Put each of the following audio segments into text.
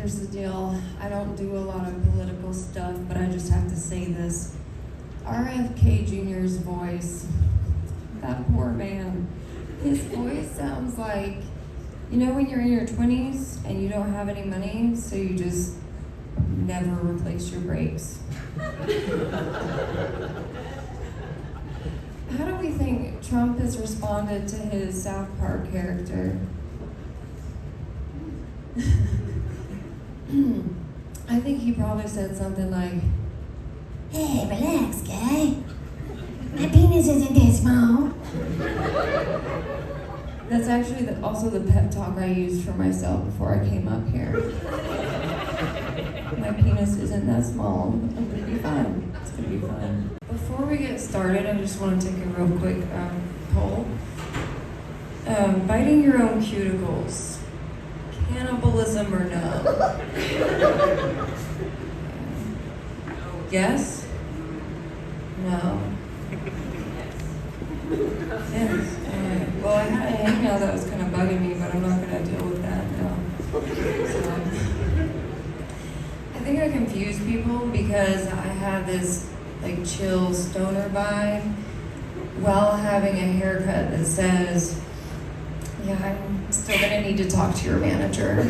here's the deal. I don't do a lot of political stuff, but I just have to say this. RFK Jr.'s voice, that poor man, his voice sounds like, you know when you're in your 20s and you don't have any money, so you just never replace your brakes? How do we think Trump has responded to his SouthPark character? I think he probably said something like, "Hey, relax, guy. My penis isn't that small." That's actually also the pep talk I used for myself before I came up here. My penis isn't that small. I'm gonna be fine. It's gonna be fine. Before we get started, I just want to take a real quick poll. Biting your own cuticles. Cannibalism or no? Yes? No? Yes. Well, I had an email that was kind of bugging me, but I'm not going to deal with that now. So, I think I confuse people because I have this like chill stoner vibe while having a haircut that says, "Yeah, I'm still gonna need to talk to your manager."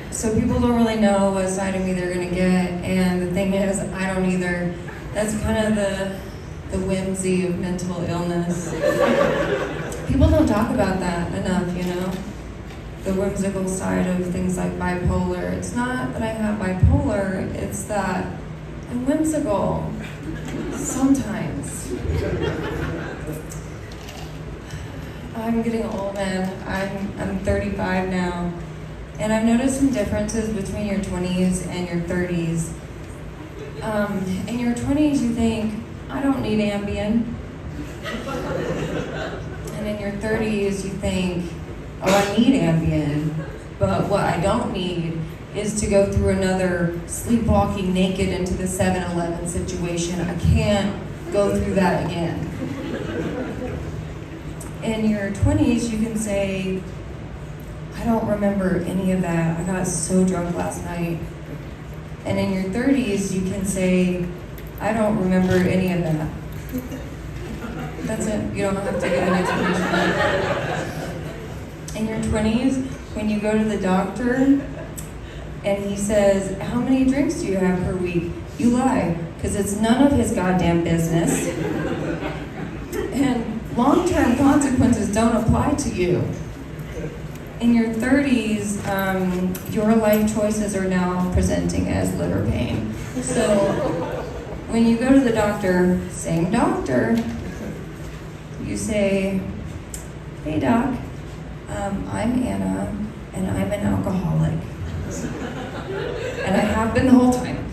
So people don't really know what side of me they're gonna get, and the thing is, I don't either. That's kind of the whimsy of mental illness. People don't talk about that enough, you know? The whimsical side of things like bipolar. It's not that I have bipolar, it's that I'm whimsical. Sometimes. I'm getting old, man. I'm 35 now. And I've noticed some differences between your 20s and your 30s. In your 20s, you think, I don't need Ambien. And in your 30s, you think, oh, I need Ambien. But what I don't need is to go through another sleepwalking naked into the 7-Eleven situation. I can't go through that again. In your 20s, you can say, I don't remember any of that. I got so drunk last night. And in your 30s, you can say, I don't remember any of that. That's it. You don't have to give an explanation. In your 20s, when you go to the doctor and he says, how many drinks do you have per week? You lie, because it's none of his goddamn business. And long-term consequences don't apply to you. In your 30s, your life choices are now presenting as liver pain. So when you go to the doctor, same doctor, you say, hey doc, I'm Anna, and I'm an alcoholic. And I have been the whole time.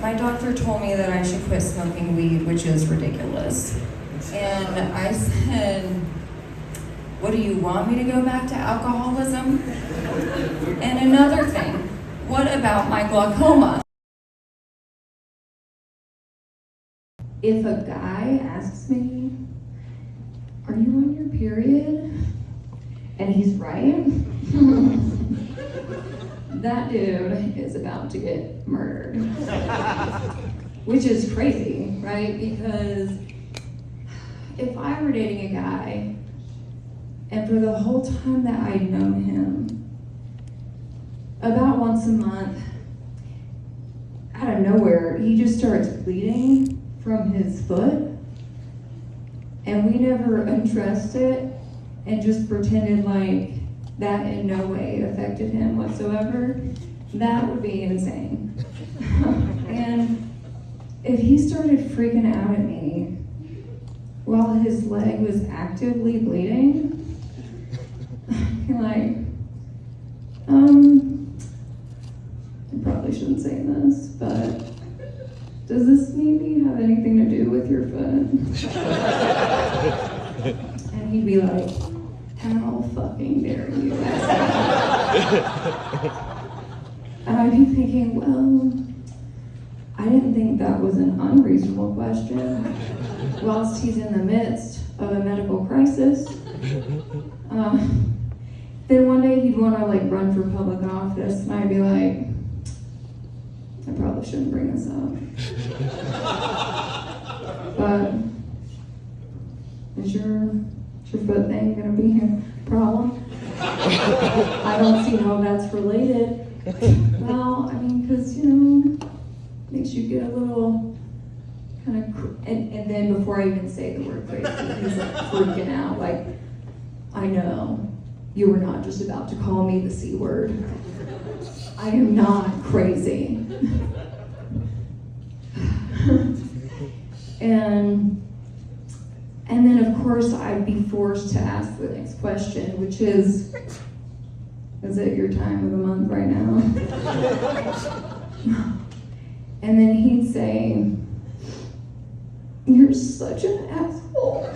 My doctor told me that I should quit smoking weed, which is ridiculous. And I said, what do you want me to go back to alcoholism? And another thing, what about my glaucoma? If a guy asks me, are you on your period? And he's right, that dude is about to get murdered. Which is crazy, right? Because if I were dating a guy, and for the whole time that I'd known him, about once a month, out of nowhere, he just starts bleeding from his foot, and we never undressed it and just pretended like that in no way affected him whatsoever, that would be insane. And if he started freaking out at me while his leg was actively bleeding, you're like, I probably shouldn't say this, but does this maybe have anything to do with your foot? And he'd be like, how fucking dare you? And I'd be thinking, well, I didn't think that was an unreasonable question, whilst he's in the midst of a medical crisis. Then one day he'd want to like run for public office, and I'd be like, I probably shouldn't bring this up. But is your foot thing gonna be a problem? I don't see how that's related. Well, I mean, because, makes you get a little kind of, and then before I even say the word crazy, he's like freaking out, like, I know, you were not just about to call me the C word. I am not crazy. And then of course I'd be forced to ask the next question, which is it your time of the month right now? And then he'd say, you're such an asshole.